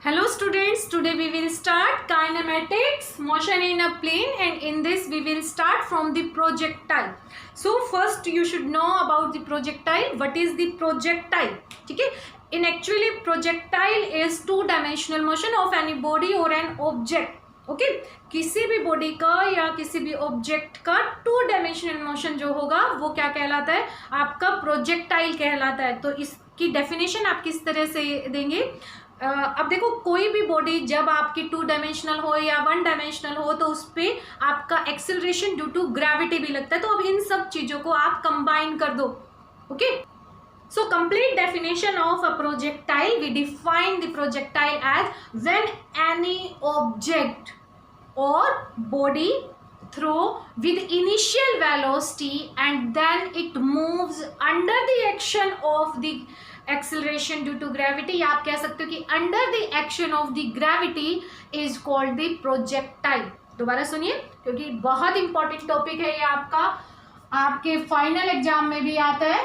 Hello students, today we will start kinematics, motion in a plane, and in this we will start from the projectile. So first you should know about the projectile. What is the projectile? ठीक है, in actually projectile is two-dimensional motion of any body or an object. Okay किसी भी body का या किसी भी object का two dimensional motion जो होगा वो क्या कहलाता है, आपका प्रोजेक्टाइल कहलाता है. तो इसकी डेफिनेशन आप किस तरह से देंगे. अब देखो कोई भी बॉडी जब आपकी टू डायमेंशनल हो या वन डायमेंशनल हो तो उस पर आपका एक्सेलरेशन ड्यू टू ग्रेविटी भी लगता है. तो अब इन सब चीज़ों को आप कंबाइन कर दो. Okay so complete definition of a projectile, we define the projectile as when any object or body throw with initial velocity and then it moves under the action of the acceleration due to gravity, या आप कह सकते हो कि under the action of the gravity is called the projectile. दोबारा सुनिए क्योंकि बहुत इंपॉर्टेंट टॉपिक है ये, आपके फाइनल एग्जाम में भी आता है,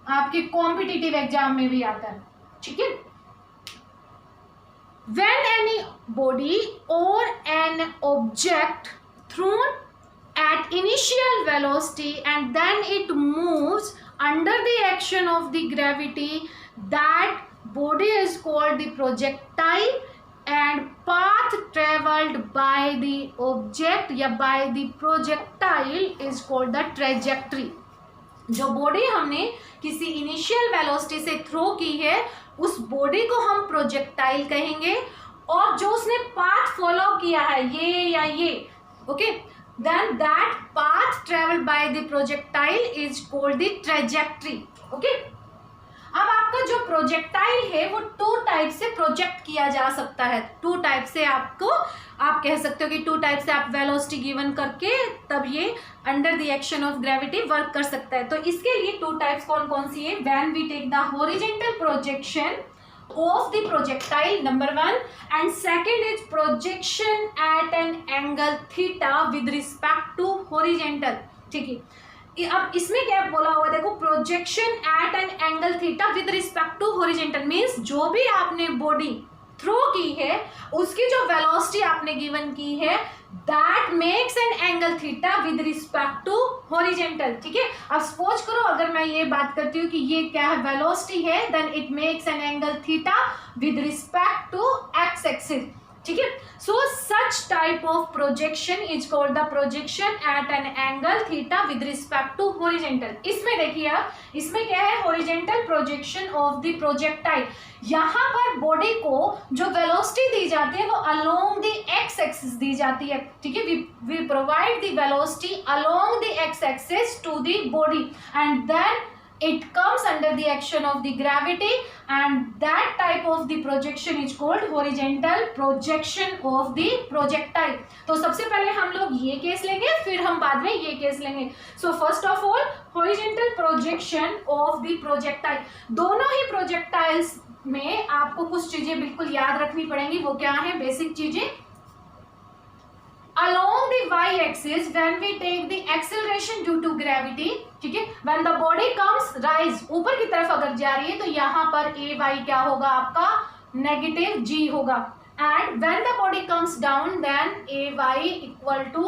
आपके कॉम्पिटिटिव एग्जाम में भी आता है. ठीक है, when any body or an object thrown at initial velocity and then it moves under the action of the gravity, that body is called the projectile and path traveled by the object या by the projectile is called the trajectory. जो body हमने किसी initial velocity से throw की है उस body को हम प्रोजेक्टाइल कहेंगे, और जो उसने पाथ फॉलो किया है ये या ये, okay, then that path travelled by the projectile is called the trajectory. Okay, अब आपका जो प्रोजेक्टाइल है वो टू टाइप से प्रोजेक्ट किया जा सकता है. टू टाइप से आपको आप कह सकते हो कि टू टाइप से आप वेलोसिटी गिवन करके तब ये under the action of gravity work कर सकता है. तो इसके लिए टू टाइप्स कौन कौन सी है. When we take the horizontal projection of the projectile, number one, and second is projection at an angle theta with respect to horizontal. ठीक है, अब इसमें क्या बोला हुआ देखो, projection at an angle theta with respect to horizontal means जो भी आपने बॉडी थ्रो की है उसकी जो वेलोसिटी आपने गिवन की है that makes an angle theta with respect to horizontal. ठीक है, अब सपोज करो अगर मैं ये बात करती हूँ कि ये क्या है, वेलोसिटी है, then it makes an angle theta with respect to X axis. ठीक है, so such type of projection is called the projection at an angle theta with respect to horizontal. इसमें देखिए आप, इसमें क्या है, horizontal projection of the projectile. यहाँ पर बॉडी को जो वेलोसिटी दी जाती है वो अलोंग द एक्स एक्सिस दी जाती है. ठीक है, we provide the velocity along the X axis to the body and then it comes under the action of the gravity and that type of the projection is called horizontal projection of the projectile. तो सबसे पहले हम लोग ये case लेंगे फिर हम बाद में ये केस लेंगे. So first of all horizontal projection of the projectile. दोनों ही प्रोजेक्टाइल्स में आपको कुछ चीजें बिल्कुल याद रखनी पड़ेंगी. वो क्या है, बेसिक चीजें. Along the y-axis, when we take the acceleration due to gravity, ठीक है, when the body comes rise, ऊपर की तरफ अगर जा रही है तो यहाँ पर a y क्या होगा आपका, नेगेटिव g होगा, and when the body comes down, then a y equal to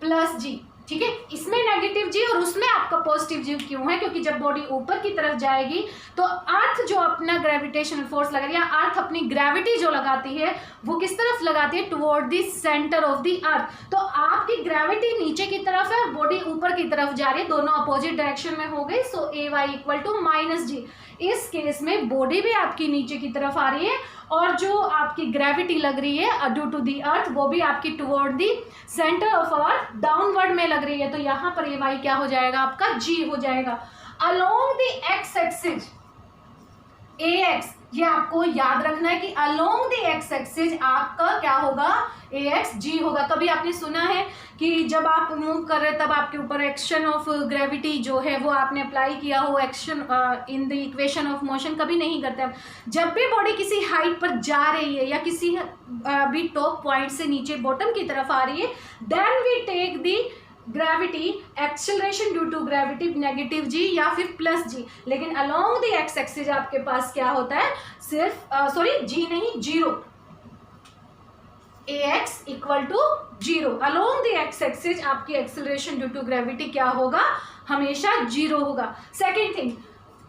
plus g. ठीक है, इसमें नेगेटिव जी और उसमें आपका पॉजिटिव जी क्यों है, क्योंकि जब बॉडी ऊपर की तरफ जाएगी तो अर्थ जो अपना ग्रेविटेशनल फोर्स लगा रही है, अर्थ अपनी ग्रेविटी जो लगाती है वो किस तरफ लगाती है, toward the centre of the earth. तो आपकी ग्रेविटी नीचे की तरफ है और बॉडी ऊपर की तरफ जा रही है, दोनों अपोजिट डायरेक्शन में हो गई. सो ए वाई इक्वल टू माइनस जी. इस केस में बॉडी भी आपकी नीचे की तरफ आ रही है और जो आपकी ग्रेविटी लग रही है ड्यू टू दी अर्थ वो भी आपकी toward the centre of earth downward में लग रही है. तो यहाँ पर ए वाई क्या हो जाएगा आपका, जी हो जाएगा. Along the X axis A x, ये आपको याद रखना है कि अलोंग द एक्स एक्सिस आपका क्या होगा, ए एक्स जी होगा. कभी आपने सुना है कि जब आप मूव कर रहे तब आपके ऊपर एक्शन ऑफ ग्रेविटी जो है वो आपने अप्लाई किया हो, action in the equation of motion, कभी नहीं करते आप. जब भी बॉडी किसी हाइट पर जा रही है या किसी भी टॉप पॉइंट से नीचे बॉटम की तरफ आ रही है, then we take the gravity, acceleration due to gravity negative G या फिर प्लस जी, लेकिन अलोंग द एक्स एक्सिस आपके पास क्या होता है, सिर्फ सॉरी जी नहीं, zero, ax equal to zero. Along the X axis आपकी एक्सेलरेशन ड्यू टू ग्रेविटी क्या होगा, हमेशा जीरो होगा। सेकेंड थिंग,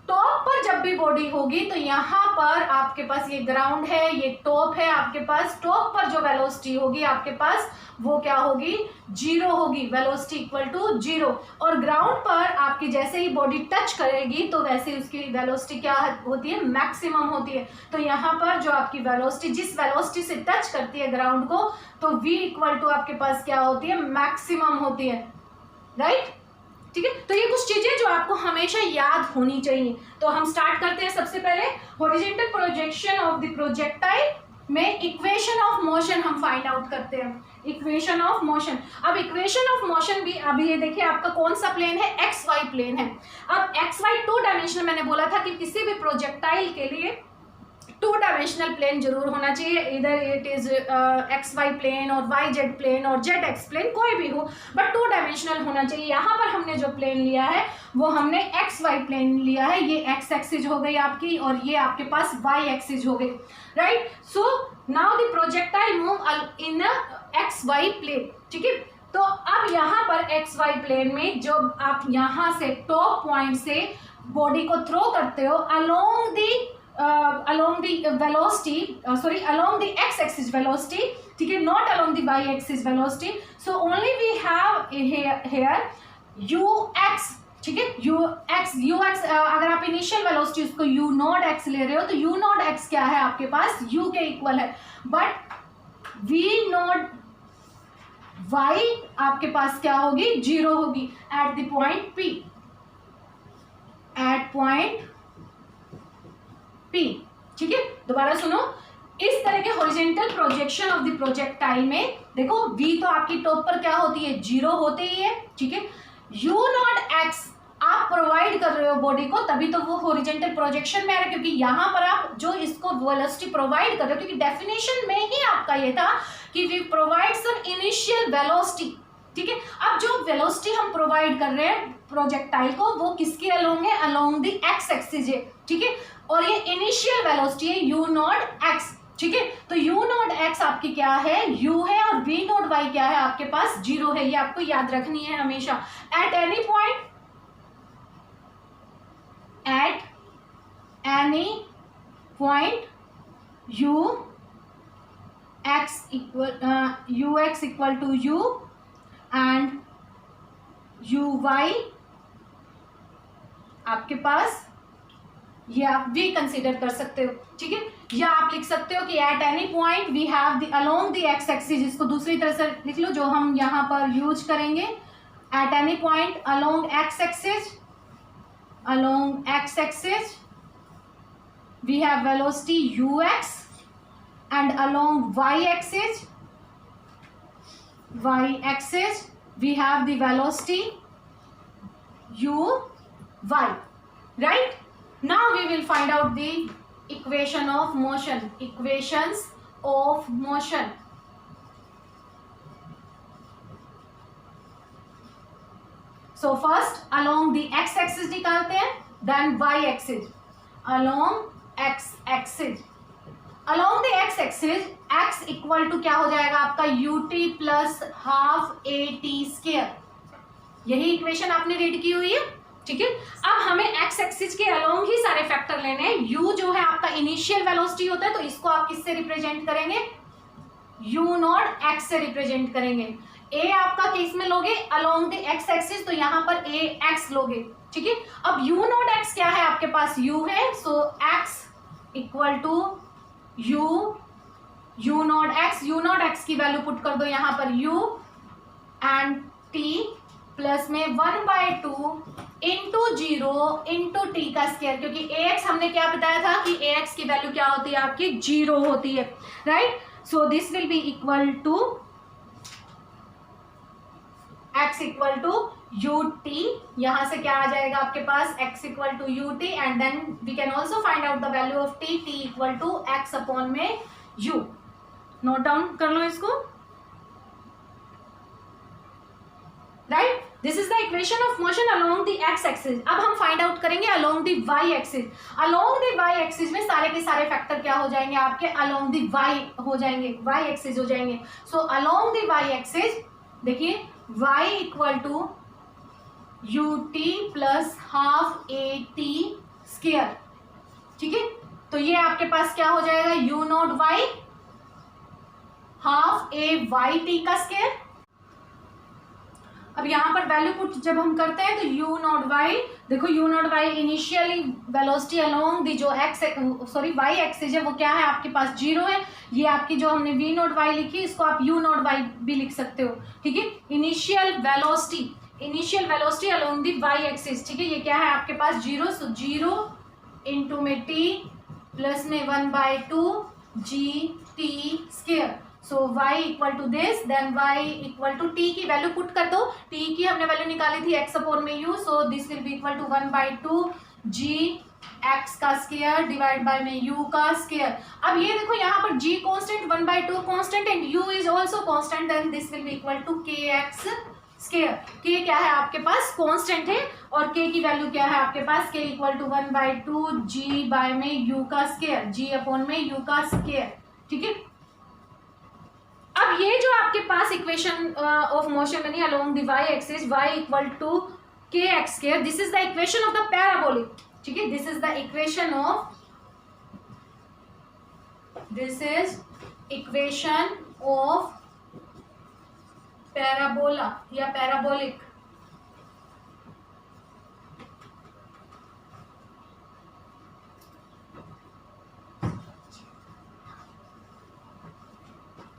टॉप पर जब भी बॉडी होगी तो यहाँ पर आपके पास ये ग्राउंड है, ये टॉप है, आपके पास टॉप पर जो वेलोसिटी होगी आपके पास वो क्या होगी, जीरो होगी, वेलोसिटी इक्वल टू जीरो। और ग्राउंड पर आपकी जैसे ही बॉडी टच करेगी तो वैसे ही उसकी वेलोसिटी क्या होती है, मैक्सिमम होती है। तो यहाँ पर जो आपकी वेलोसिटी जिस वेलोसिटी से टच करती है ग्राउंड को, तो v इक्वल टू आपके पास क्या होती है, मैक्सिमम होती है, राइट। ठीक है, तो ये कुछ चीजें जो आपको हमेशा याद होनी चाहिए। तो हम स्टार्ट करते हैं। सबसे पहले horizontal projection of the projectile में इक्वेशन ऑफ मोशन हम फाइंड आउट करते हैं, इक्वेशन ऑफ मोशन। अब इक्वेशन ऑफ मोशन भी, अभी ये देखिए आपका कौन सा प्लेन है, एक्स वाई प्लेन है। अब एक्स वाई टू डायमेंशनल, मैंने बोला था कि किसी भी प्रोजेक्टाइल के लिए टू डायमेंशनल प्लेन जरूर होना चाहिए, इधर it is X Y plane और वाई जेड प्लेन और जेड एक्स प्लेन, कोई भी हो, बट टू डायमेंशनल होना चाहिए। यहाँ पर हमने जो प्लेन लिया है वो हमने एक्स वाई प्लेन लिया है, ये एक्स एक्सिस हो गई आपकी और ये आपके पास वाई एक्सिस हो गई, right. So now the projectile move in X Y plane, ठीक है। तो अब यहाँ पर एक्स वाई प्लेन में जब आप यहाँ से टॉप पॉइंट से बॉडी को थ्रो करते हो along the velocity, along the x axis velocity, ठीक है, not along the y axis velocity, so only we have here ux, ठीक है, ux अगर आप इनिशियल वेलोसिटी उसको u नॉट x ले रहे हो तो u नॉट x क्या है आपके पास, u के इक्वल है, बट v नॉट y आपके पास क्या होगी, जीरो होगी at the point p, at point P, ठीक है। दोबारा सुनो, इस तरह के horizontal projection of the projectile में देखो V तो आपकी टॉप पर क्या होती है, जीरो होते ही है, ठीक है। U नॉट x आप प्रोवाइड कर रहे हो बॉडी को, तभी तो वो हॉरिजॉन्टल प्रोजेक्शन में आ रहा है, क्योंकि यहाँ पर आप जो इसको वेलोसिटी प्रोवाइड कर रहे हो, क्योंकि डेफिनेशन में ही आपका ये था कि we provide some initial velocity, ठीक है। अब जो वेलोसिटी हम प्रोवाइड कर रहे हैं प्रोजेक्टाइल को वो किसके अलोंग है, अलोंग द एक्स एक्सिस है, ठीक है। और ये इनिशियल वेलोसिटी है u नॉट x, ठीक है। तो u नॉट x आपकी क्या है, u है, और v नॉट y क्या है आपके पास, जीरो है। ये आपको याद रखनी है हमेशा। At any point, at any point ux equal to u and uy आपके पास, ये आप वी कंसीडर कर सकते हो, ठीक है। या आप लिख सकते हो कि at any point we have the along the X axis, इसको दूसरी तरह से लिख लो जो हम यहाँ पर यूज करेंगे। At any point along X axis, along X axis we have velocity ux and along y axis we have the velocity uy, right? Now we will find out the equation of motion, equations of motion. So first along the x axis निकालते हैं, then y axis, along x axis, along the x axis x equal to क्या हो जाएगा आपका ut plus half at square, यही equation आपने read की हुई है, ठीक है। अब हमें x एक्सिस के अलोंग ही सारे फैक्टर लेने हैं। u जो है आपका इनिशियल वेलोसिटी होता है, तो इसको आप किससे रिप्रेजेंट करेंगे, u नॉट x से रिप्रेजेंट करेंगे। a आपका केस में लोगे अलोंग द x एक्सिस, तो यहाँ पर a x लोगे, ठीक है। अब u नॉट x क्या है आपके पास, u है, so x equal to u not x की वैल्यू पुट कर दो यहाँ पर u एंड t प्लस में 1/2 इंटू 0 इंटू टी का स्क्वायर, क्योंकि ax हमने क्या बताया था कि ax की वैल्यू क्या होती है आपकी, जीरो होती है, right. So this will be equal to x equal to ut, यहां से क्या आ जाएगा आपके पास x equal to ut and then we can also find out the value of t equal to x upon में u। नोट डाउन कर लो इसको। Right. This is the equation of motion along the X axis. अब हम find out करेंगे along the Y axis. Along the Y axis में सारे के सारे फैक्टर क्या हो जाएंगे आपके, अलोंग द वाई हो जाएंगे, वाई एक्सिस हो जाएंगे। So along the Y axis देखिए y equal to ut plus half A T square, ठीक है। तो ये आपके पास क्या हो जाएगा, u not y half A Y T का स्क्वायर। अब यहां पर वैल्यू पुट जब हम करते हैं तो u नॉट y, देखो u not y initially velocity along दी जो x सॉरी y एक्सिस है वो क्या है आपके पास 0 है। ये आपकी जो हमने v नॉट y लिखी इसको आप u नॉट y भी लिख सकते हो, ठीक है। Initial velocity along the y axis, ठीक है। ये क्या है आपके पास 0, सो 0 इंटू में t प्लस में 1/2 G T square. So y equal to this, then y equal to t की वैल्यू पुट कर दो। t की हमने वैल्यू निकाली थी x अपॉन में u, so this will be equal to 1/2 g x का स्क्वायर डिवाइड बाय में u का स्क्वायर। अब ये देखो यहाँ पर g constant, 1/2 constant and u is also constant, then this will be equal to kx square. k क्या है आपके पास, कांस्टेंट है, और k की वैल्यू क्या है आपके पास, k equal to 1/2 g by में u का स्क्वायर, g अपॉन में u का स्क्वायर, ठीक है। अब ये जो आपके पास इक्वेशन ऑफ मोशन बनी along the y axis, y equal to kx square, this is the equation of the parabolic, ठीक है। This is the equation of, this is equation of parabola या पैराबोलिक,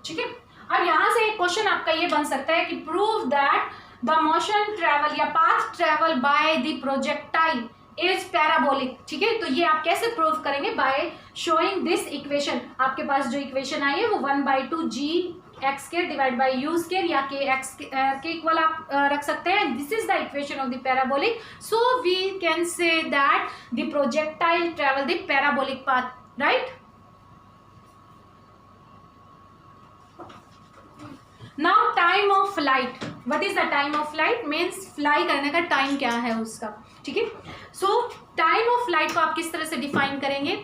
ठीक है। अब यहां से एक क्वेश्चन आपका ये बन सकता है कि prove that the motion travel या path travel by the projectile is parabolic, ठीक है। तो ये आप कैसे प्रूव करेंगे, बाय शोइंग दिस इक्वेशन। आपके पास जो इक्वेशन आई है वो 1/2 G X square divide by U square या के एक्स के इक्वल आप रख सकते हैं। This is the equation of the parabolic, so we can say that the projectile travel the parabolic path, right. Now time of flight, what is the time of flight, means fly करने का time क्या है उसका, ठीक है। So time of flight को आप किस तरह से डिफाइन करेंगे,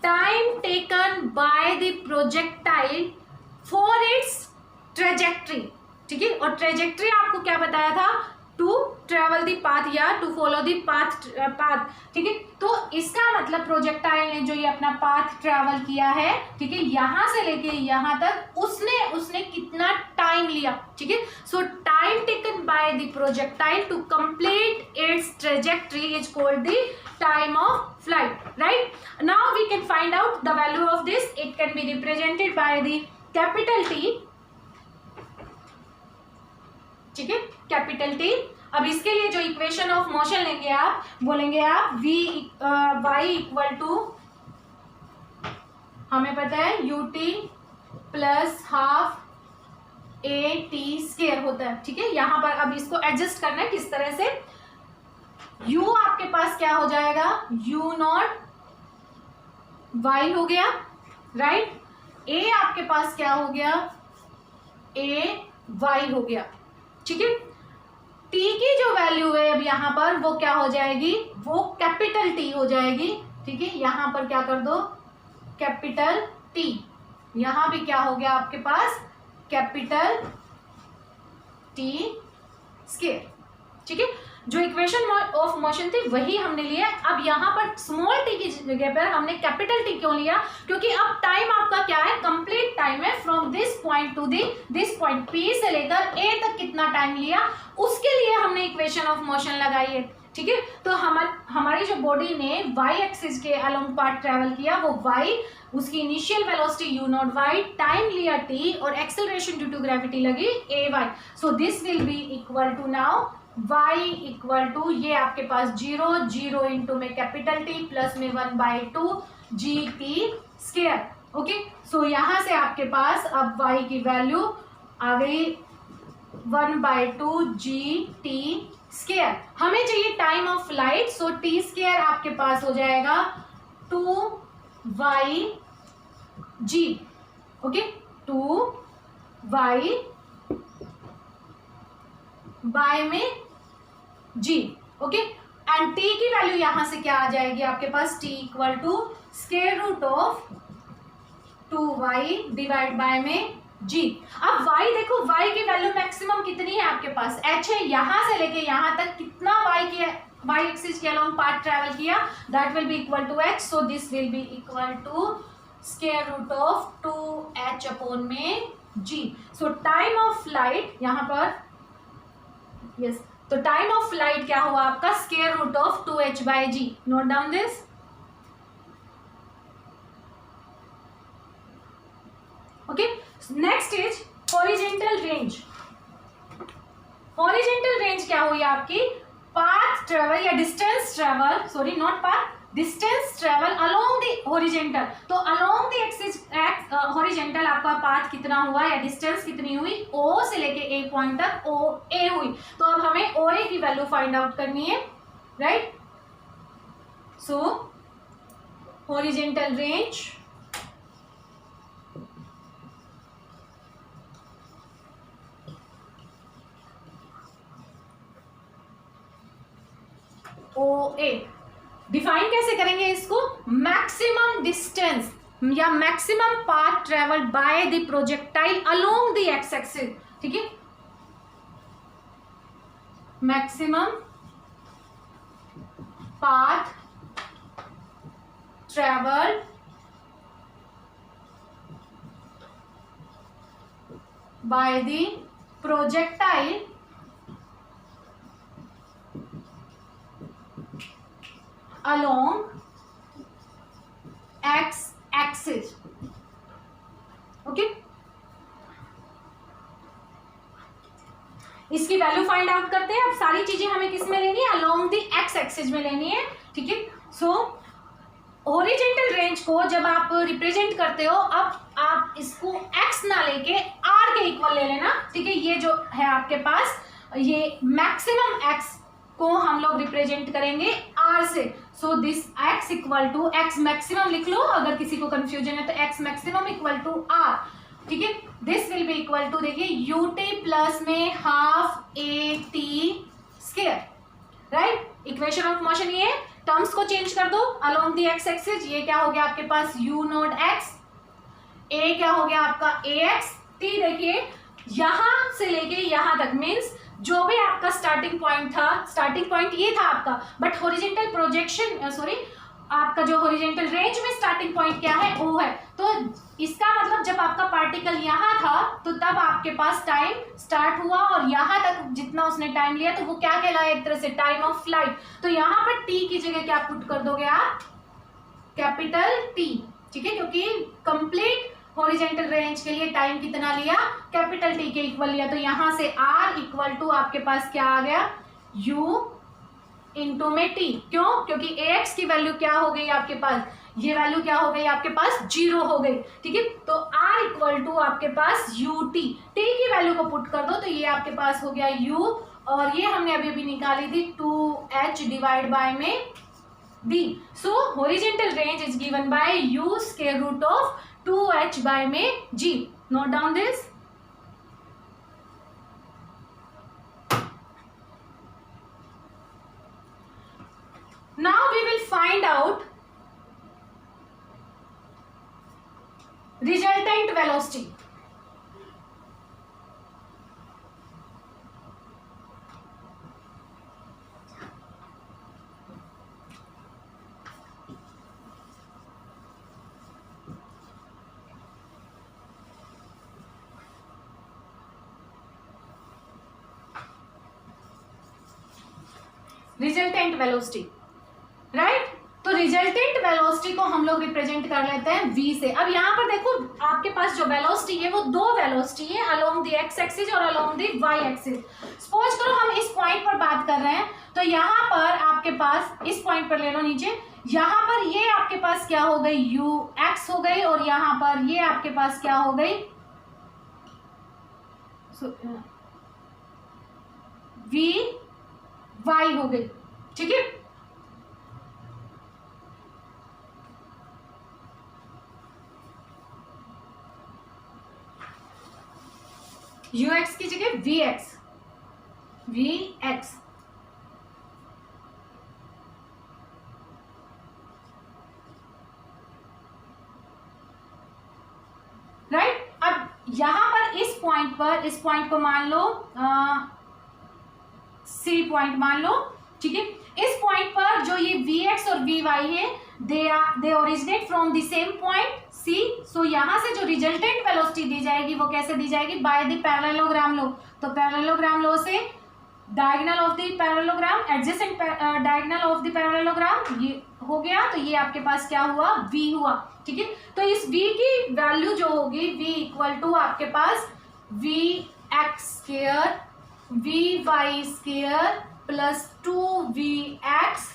time taken by the projectile for its trajectory, ठीक है। और ट्रेजेक्ट्री आपको क्या बताया था, टू ट्रेवल द पाथ या टू फॉलो द पाथ, ठीक है। तो इसका मतलब प्रोजेक्टाइल ने जो ये अपना पाथ ट्रेवल किया है, ठीक है, यहां से लेके यहां तक उसने कितना टाइम लिया, ठीक है। So time taken by the projectile to complete its trajectory is called the time of flight, right. Now we can find out the value of this, it can be represented by the capital T, ठीक है, capital T. अब इसके लिए जो equation of motion लेंगे आप, बोलेंगे आप y इक्वल टू, हमें पता है ut plus half A T square होता है, ठीक है। यहां पर अब इसको एडजस्ट करना है किस तरह से, u आपके पास क्या हो जाएगा, u नॉट y हो गया, राइट। a आपके पास क्या हो गया, a y हो गया, ठीक है। t की जो वैल्यू है अब यहाँ पर वो क्या हो जाएगी, वो कैपिटल T हो जाएगी, ठीक है। यहाँ पर क्या कर दो, कैपिटल T, यहाँ भी क्या हो गया आपके पास, कैपिटल T स्क्वायर, ठीक है। जो इक्वेशन ऑफ मोशन थी वही हमने लिया। अब यहाँ पर स्मॉल t की जगह पर हमने कैपिटल T क्यों लिया, क्योंकि अब टाइम आपका क्या है, कंप्लीट टाइम है from this point two this point, P से लेकर A तक कितना टाइम लिया उसके लिए हमने इक्वेशन ऑफ मोशन लगाई है, ठीक है। तो हमारी जो बॉडी ने y एक्सिस के अलोंग पार्ट ट्रेवल किया वो y, उसकी initial velocity u not y, time लिया t और एक्सेलरेशन ड्यू टू ग्रेविटी लगी ay। So this will be equal to now y equal to, ये आपके पास 0 इंटू में कैपिटल T प्लस में 1/2 G T square, okay. So यहां से आपके पास अब y की वैल्यू आ गई 1/2 जी टी स्क्वायर। हमें चाहिए time of flight, so T square आपके पास हो जाएगा 2y ji, okay, 2y by में जी, ओके। एंड टी की वैल्यू यहां से क्या आ जाएगी आपके पास, T equal to square root of 2y divide by में जी। अब y देखो, y की वैल्यू मैक्सिमम कितनी है आपके पास, h है, यहां से लेके यहां तक कितना y की y एक्सिस के अलोंग पाथ ट्रेवल किया, that will be equal to h, so this will be equal to square root of 2h upon में g। So time of flight यहां पर यस, तो टाइम ऑफ फ्लाइट क्या हुआ आपका, square root of 2h by g। Note down this. Okay, next is horizontal range. Horizontal range क्या हुई आपकी, पाथ ट्रेवल या distance travel, sorry not path, distance travel along the horizontal. तो along the axis horizontal आपका path कितना हुआ या distance कितनी हुई, ओ से लेके ए पॉइंट तक ओ ए हुई। तो अब हमें ओ ए की वैल्यू फाइंड आउट करनी है, राइट। सो हॉरिजॉन्टल रेंज ओ ए, डिफाइन कैसे करेंगे इसको, मैक्सिमम डिस्टेंस या maximum path travelled by the projectile along the X axis, ठीक है, maximum path travel by the projectile along x axis, okay. इसकी वैल्यू फाइंड आउट करते हैं। अब सारी चीजें हमें किस में लेनी है, along the x axis में लेनी है, ठीक है। सो हॉरिजॉन्टल रेंज को जब आप रिप्रेजेंट करते हो, अब आप इसको x ना लेके r के इक्वल ले लेना, ठीक है। ये जो है आपके पास, ये मैक्सिमम x को हम लोग रिप्रेजेंट करेंगे r से। So this x equal to, x maximum लिख लो अगर किसी को कंफ्यूजन है तो, x maximum equal to r, ठीक है। This will be equal to, देखिए ut प्लस में half A T square, right. Equation of motion ये टर्म्स को चेंज कर दो अलोंग द एक्स एक्सिस, ये क्या हो गया आपके पास u नॉट x, a क्या हो गया आपका ax, t देखिए यहां से लेके यहां तक, मीन्स जो भी आपका स्टार्टिंग पॉइंट था, स्टार्टिंग पॉइंट ये था आपका, बट हॉरिजॉन्टल प्रोजेक्शन सॉरी आपका जो हॉरिजॉन्टल रेंज में स्टार्टिंग पॉइंट क्या है, ओ है। तो इसका मतलब जब आपका पार्टिकल यहाँ था तो तब आपके पास टाइम स्टार्ट हुआ और यहाँ तक जितना उसने टाइम लिया तो वो क्या कहलाया, एक तरह से टाइम ऑफ फ्लाइट। तो यहाँ पर टी की जगह क्या पुट कर दोगे आप, कैपिटल टी, ठीक है, क्योंकि कंप्लीट हॉरिजॉन्टल रेंज के लिए टाइम कितना लिया, कैपिटल टी के इक्वल लिया। तो यहां से r इक्वल टू आपके पास क्या आ गया, u इंटू में t, क्यों, क्योंकि ax की वैल्यू क्या हो गई आपके पास, ये वैल्यू क्या हो गई आपके पास, 0 हो गई, ठीक है। तो r इक्वल टू आपके पास ut, t की वैल्यू को पुट कर दो तो ये आपके पास हो गया u, और ये हमने अभी अभी निकाली थी 2h डिवाइड बाय में d। So horizontal range is given by u square root of 2h by में g। Note down this। Now we will find out resultant velocity। Resultant velocity, right. तो रिजल्टेंट वेलोसिटी को हम लोग represent कर लेते हैं v से। अब यहाँ पर देखो आपके पास जो वेलोसिटी है वो दो वेलोसिटी है, अलोंग द x एक्सिस और along the y axis. Suppose करो हम इस पॉइंट पर बात कर रहे हैं, तो यहाँ पर आपके पास इस पॉइंट पर ले लो नीचे, यहाँ पर ये आपके पास क्या हो गई, ux हो गई, और यहाँ पर ये आपके पास क्या हो गई, vy हो गई, ठीक है। ux की जगह vx, वी एक्स। राइट, अब यहां पर इस पॉइंट पर, इस पॉइंट को मान लो सी पॉइंट मान लो, ठीक है। इस पॉइंट पर जो ये वी एक्स और वी वाई है, they originate from the same point C. So यहां से जो रिजल्टेंट वेलोसिटी दी जाएगी वो कैसे दी जाएगी, बाय द पैरेललोग्राम लॉ। तो पैरेललोग्राम लॉ से diagonal of the parallelogram, adjacent diagonal of the parallelogram, ये हो गया। तो ये आपके पास क्या हुआ, v हुआ, ठीक है। तो इस v की वैल्यू जो होगी, v इक्वल टू आपके पास we x square we Y square plus 2vx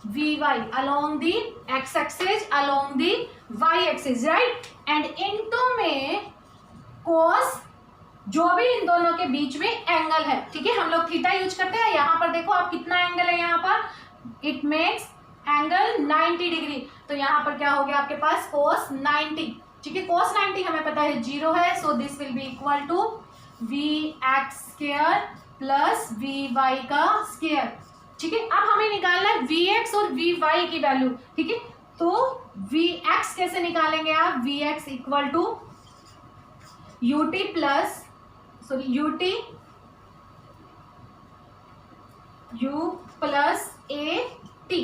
vy along the x axis along the y axis, right, and into में cos, जो भी इन दोनों के बीच में एंगल है, ठीक है, हम लोग थीटा यूज करते हैं। यहाँ पर देखो आप कितना एंगल है, यहाँ पर इट मेक्स एंगल 90 डिग्री। तो यहाँ पर क्या हो गया आपके पास cos 90, ठीक है। cos 90 हमें पता है 0 है, so this will be equal to V x square plus V Y का स्क्वायर, ठीक है। अब हमें निकालना है वी एक्स और वी वाई की वैल्यू, ठीक है। तो वी एक्स कैसे निकालेंगे आप, V X equal to UT plus UT U plus A T,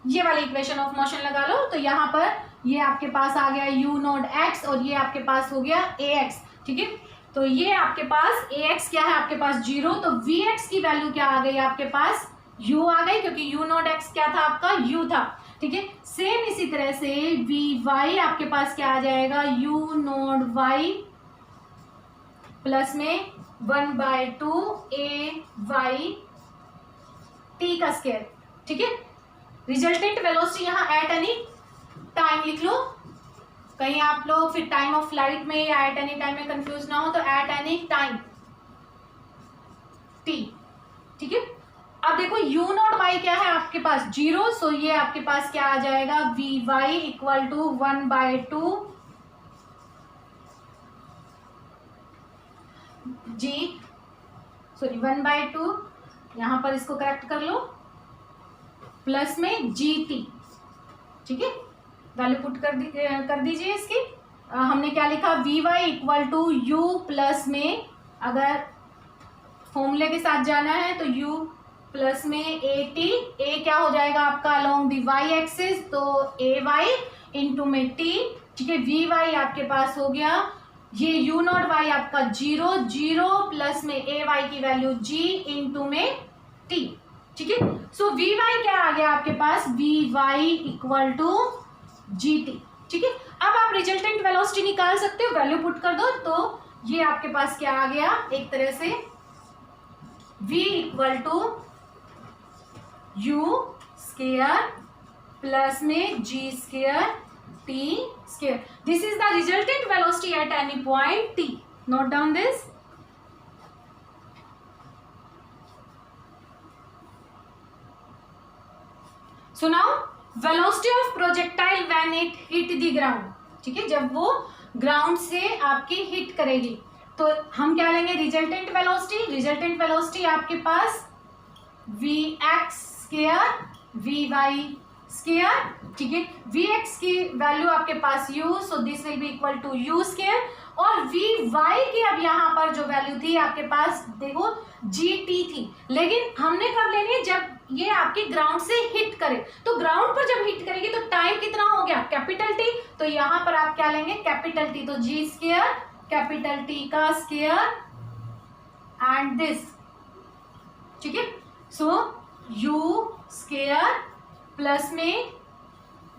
ये वाली इक्वेशन ऑफ मोशन लगा लो। तो यहाँ पर ये आपके पास आ गया यू नॉट एक्स और ये आपके पास हो गया ए एक्स, ठीक है। तो ये आपके पास ए एक्स क्या है आपके पास 0, तो वी एक्स की वैल्यू क्या आ गई आपके पास u आ गई, क्योंकि u नॉट x क्या था आपका u था, ठीक है। सेम इसी तरह से वी वाई आपके पास क्या आ जाएगा, u नॉट y प्लस में 1/2 a y t का स्क्वायर, ठीक है। रिजल्टेंट वेलोसिटी यहाँ एट एनी टाइम लिख लो, कहीं आप लोग फिर टाइम ऑफ फ्लाइट में या एट एनी टाइम में कंफ्यूज ना हो, तो एट एनी टाइम t, ठीक है। अब देखो u नॉट y क्या है आपके पास 0, सो ये आपके पास क्या आ जाएगा V Y equal to 1/2 G, sorry 1/2, यहां पर इसको करेक्ट कर लो, प्लस में जी टी, ठीक है। वैल्यू पुट कर दीजिए इसकी। हमने क्या लिखा, V Y equal to U plus में, अगर फॉर्मूले के साथ जाना है तो u प्लस में ए टी, ए क्या हो जाएगा आपका अलोंग दी वाई एक्सिस, तो ए वाई इंटू में टी, ठीक है। वी वाई आपके पास हो गया, ये यू नॉट वाई आपका 0 0 प्लस में ए वाई की वैल्यू g इंटू में टी, ठीक है। सो वी वाई क्या आ गया आपके पास, v Y equal to g t, ठीक है। अब आप रिजल्टेंट वेलोसिटी निकाल सकते हो, वैल्यू पुट कर दो, तो ये आपके पास क्या आ गया, एक तरह से v equal to you square plus में g square t square. This is the resultant velocity at any point t. Note down this. So now velocity of projectile when it hit the ground, ठीक है, जब वो ground से आपकी hit करेगी, तो हम क्या लेंगे रिजल्टेंट वेलोसिटी। रिजल्टेंट वेलोसिटी आपके पास we x square we Y square, ठीक है। वी एक्स की वैल्यू आपके पास u, so this will be equal to you square, और वी वाई की अब यहाँ पर जो वैल्यू थी आपके पास देखो जी टी थी, लेकिन हमने कब लेनी है, जब ये आपके ग्राउंड से हिट करे। तो ग्राउंड पर जब हिट करेगी तो टाइम कितना हो गया, कैपिटल टी, तो यहाँ पर आप क्या लेंगे कैपिटल टी, तो जी स्क्वायर कैपिटल टी का स्क्वायर एंड दिस, ठीक है। सो यू स्क्वायर प्लस में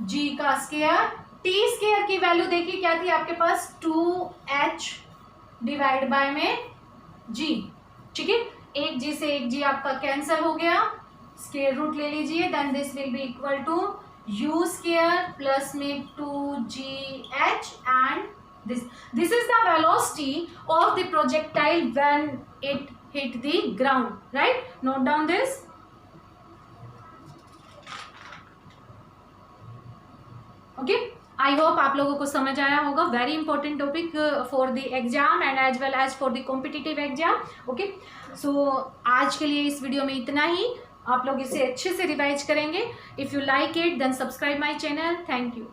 जी का स्क्वायर, टी स्क्वायर की वैल्यू देखिए क्या थी आपके पास 2h डिवाइड बाय में g, ठीक है। एक जी से एक जी आपका कैंसिल हो गया, स्क्वायर रूट ले लीजिए, then this will be equal to you square plus में 2gh and this is the velocity of the projectile when it hit the ground, right? Note down this. Okay, I hope आप लोगों को समझ आया होगा. Very important topic for the exam and as well as for the competitive exam. Okay, so आज के लिए इस वीडियो में इतना ही. आप लोग इसे अच्छे से रिवाइज करेंगे. If you like it then subscribe my channel. Thank you.